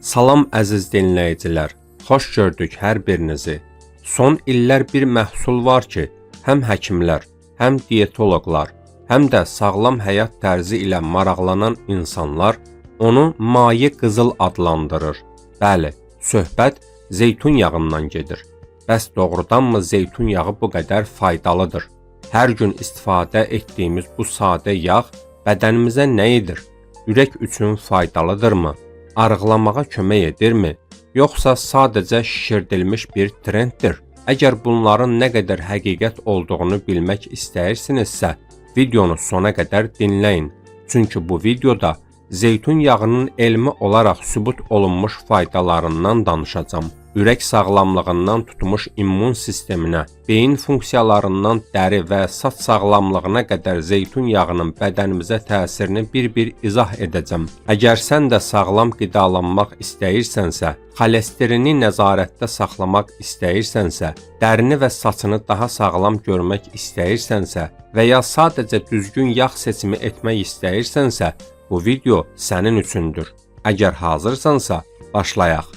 Salam əziz dinləyicilər, xoş gördük hər birinizi. Son illər bir məhsul var ki, həm həkimlər, həm diyetoloqlar, həm də sağlam həyat tərzi ilə maraqlanan insanlar onu maye qızıl adlandırır. Bəli, söhbət zeytun yağından gedir. Bəs doğrudanmı zeytun yağı bu qədər faydalıdır? Hər gün istifadə etdiyimiz bu sadə yağ bədənimizə nə edir? Ürək üçün faydalıdırmı? Arıqlamağa kömək edirmi? Yoxsa sadəcə şişirdilmiş bir trenddir? Əgər bunların nə qədər həqiqət olduğunu bilmək istəyirsinizsə, videonu sona qədər dinləyin. Çünki bu videoda zeytun yağının elmi olaraq sübut olunmuş faydalarından danışacağım. Ürək sağlamlığından tutmuş immun sisteminə, beyin funksiyalarından dəri və saç sağlamlığına qədər zeytun yağının bədənimizə təsirini bir-bir izah edəcəm. Əgər sən də sağlam qidalanmaq istəyirsənsə, xolesterini nəzarətdə saxlamaq istəyirsənsə, dərini və saçını daha sağlam görmək istəyirsənsə və ya sadəcə düzgün yağ seçimi etmək istəyirsənsə, bu video sənin üçündür. Əgər hazırsansa, başlayaq.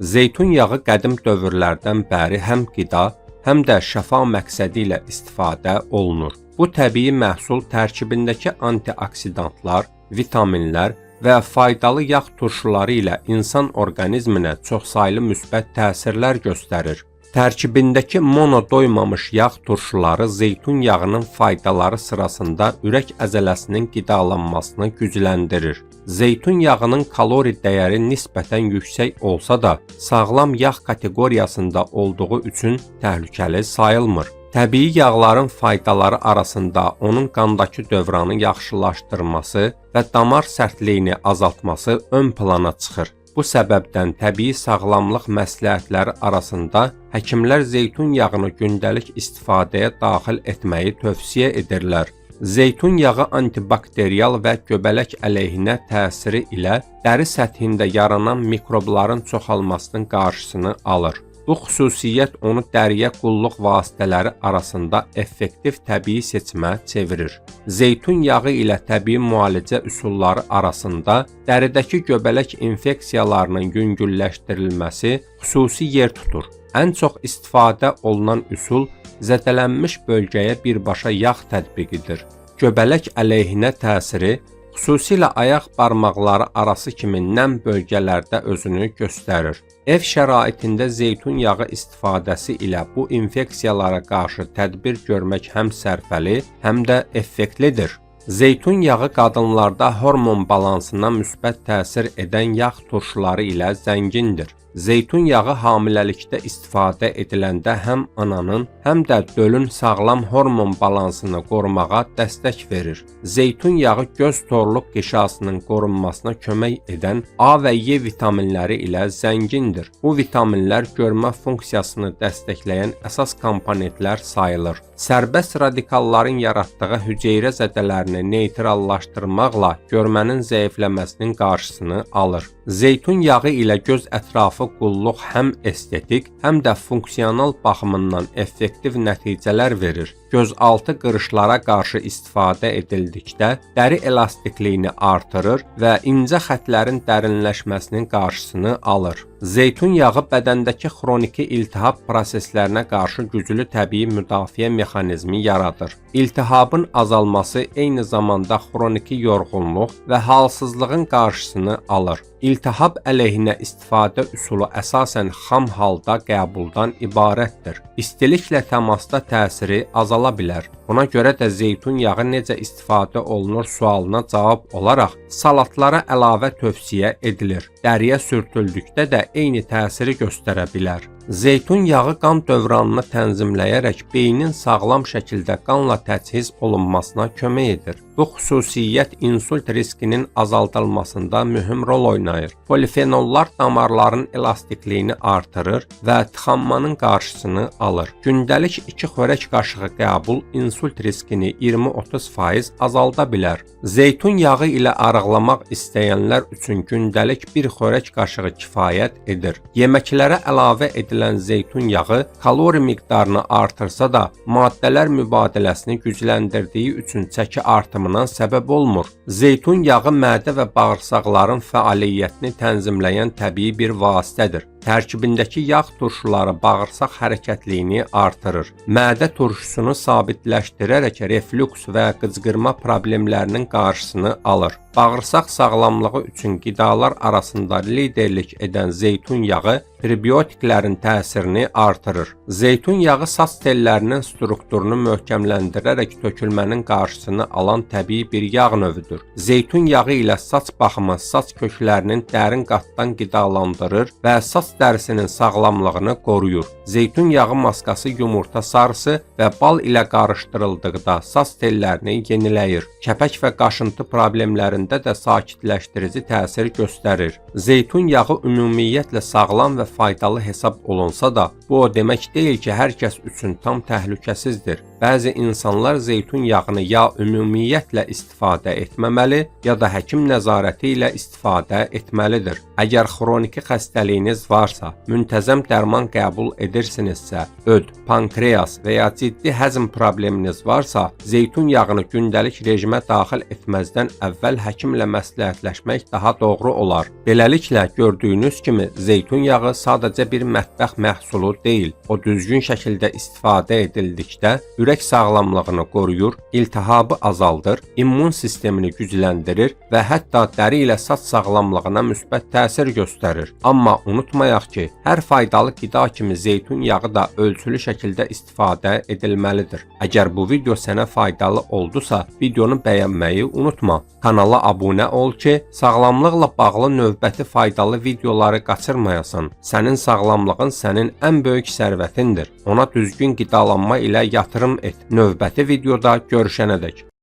Zeytun yağı qədim dövrlərdən bəri həm qida, həm də şəfa məqsədi ilə istifadə olunur. Bu təbii məhsul tərkibindəki antioksidantlar, vitaminlər və faydalı yağ turşuları ilə insan orqanizminə çoxsaylı müsbət təsirlər göstərir. Tərkibindəki monodoymamış yağ turşuları zeytun yağının faydaları sırasında ürək əzələsinin qidalanmasını gücləndirir. Zeytun yağının kalori dəyəri nisbətən yüksək olsa da, sağlam yağ kateqoriyasında olduğu üçün təhlükəli sayılmır. Təbii yağların faydaları arasında onun qandakı dövranı yaxşılaşdırması və damar sərtliyini azaltması ön plana çıxır. Bu səbəbdən təbii sağlamlıq məsləhətləri arasında həkimlər zeytun yağını gündəlik istifadəyə daxil etməyi tövsiyə edirlər. Zeytun yağı antibakterial və göbələk əleyhinə təsiri ilə dəri səthində yaranan mikrobların çoxalmasının qarşısını alır. Bu xüsusiyyət onu dəriyə qulluq vasitələri arasında effektiv təbii seçimə çevirir. Zeytun yağı ilə təbii müalicə üsulları arasında dəridəki göbələk infeksiyalarının yüngülləşdirilməsi xüsusi yer tutur. Ən çox istifadə olunan üsul zədələnmiş bölgəyə birbaşa yağ tətbiqidir. Göbələk əleyhinə təsiri xüsusilə ayaq barmaqları arası kimi nəm bölgələrdə özünü göstərir. Ev şəraitində zeytun yağı istifadəsi ilə bu infeksiyalara qarşı tədbir görmək həm sərfəli, həm də effektlidir. Zeytun yağı qadınlarda hormon balansına müsbət təsir edən yağ turşuları ilə zəngindir. Zeytun yağı hamiləlikdə istifadə ediləndə həm ananın, həm də dölün sağlam hormon balansını qorumağa dəstək verir. Zeytun yağı göz torluq qişasının qorunmasına kömək edən A və Y vitaminləri ilə zəngindir. Bu vitaminlər görmə funksiyasını dəstəkləyən əsas komponentlər sayılır. Sərbəst radikalların yaratdığı hüceyrə zədələrini neytrallaşdırmaqla görmənin zəifləməsinin qarşısını alır. Zeytun yağı ilə göz ətrafı qulluq həm estetik, həm də funksional baxımından effektiv nəticələr verir. Gözaltı qırışlara qarşı istifadə edildikdə dəri elastikliyini artırır və incə xətlərin dərinləşməsinin qarşısını alır. Zeytun yağı bədəndəki xroniki iltihab proseslərinə qarşı güclü təbii müdafiə mexanizmi yaradır. İltihabın azalması eyni zamanda xroniki yorğunluq və halsızlığın qarşısını alır. İltihab əleyhinə istifadə üsulu əsasən xam halda qəbuldan ibarətdir. İstiliklə təmasda təsiri azala bilər. Buna görə də zeytun yağı necə istifadə olunur sualına cavab olaraq salatlara əlavə tövsiyə edilir. Dəriyə sürtüldükdə də eyni təsiri göstərə bilər. Zeytun yağı qan dövranını tənzimləyərək beynin sağlam şəkildə qanla təchiz olunmasına kömək edir. Bu xüsusiyyət insult riskinin azaldılmasında mühüm rol oynayır. Polifenollar damarların elastikliyini artırır və tıxanmanın qarşısını alır. Gündəlik 2 xörək qaşığı qəbul insult riskini 20-30% azalda bilər. Zeytun yağı ilə arıqlamaq istəyənlər üçün gündəlik 1 xörək qaşığı kifayət edir. Yeməklərə əlavə edilən zeytun yağı kalori miqdarını artırsa da, maddələr mübadiləsini gücləndirdiyi üçün çəki artımına səbəb olmur. Zeytun yağı mədə və bağırsaqların fəaliyyətini tənzimləyən təbii bir vasitədir. Tərkibindəki yağ turşuları bağırsaq hərəkətliyini artırır. Mədə turşusunu sabitləşdirərək reflüks və qıcqırma problemlərinin qarşısını alır. Bağırsaq sağlamlığı üçün qidalar arasında liderlik edən zeytun yağı prebiotiklərin təsirini artırır. Zeytun yağı saç tellərinin strukturunu möhkəmləndirərək tökülmənin qarşısını alan təbii bir yağ növüdür. Zeytun yağı ilə saç baxımı saç köklərinin dərin qatdan qidalandırır və saç dərisinin sağlamlığını qoruyur. Zeytun yağı maskası yumurta sarısı və bal ilə qarışdırıldıqda saç tellərini yeniləyir. Kəpək və qaşıntı problemlərində də sakitləşdirici təsir göstərir. Zeytun yağı ümumiyyətlə sağlam və faydalı hesab olunsa da, bu o demək deyil ki, hər kəs üçün tam təhlükəsizdir. Bəzi insanlar zeytun yağını ya ümumiyyətlə istifadə etməməli, ya da həkim nəzarəti ilə istifadə etməlidir. Əgər xroniki xəstəliyiniz varsa, müntəzəm dərman qəbul edirsinizsə, öd, pankreas və ya ciddi həzm probleminiz varsa, zeytun yağını gündəlik rejimə daxil etməzdən əvvəl həkimlə məsləhətləşmək daha doğru olar. Beləliklə, gördüyünüz kimi, zeytun yağı sadəcə bir mətbəx məhsulu deyil. O düzgün şəkildə istifadə edildikdə ürək sağlamlığını qoruyur, iltihabı azaldır, immun sistemini gücləndirir və hətta dəri ilə saç sağlamlığına müsbət təsir göstərir. Amma unutmayaq ki, hər faydalı qida kimi zeytun yağı da ölçülü şəkildə istifadə edilməlidir. Əgər bu video sənə faydalı oldusa, videonu bəyənməyi unutma. Kanala abunə ol ki, sağlamlıqla bağlı növbəti faydalı videoları qaçırmayasan. Sənin sağlamlığın sənin ən böyük sərvətindir. Ona düzgün qidalanma ilə yatırım et. Növbəti videoda görüşənədək.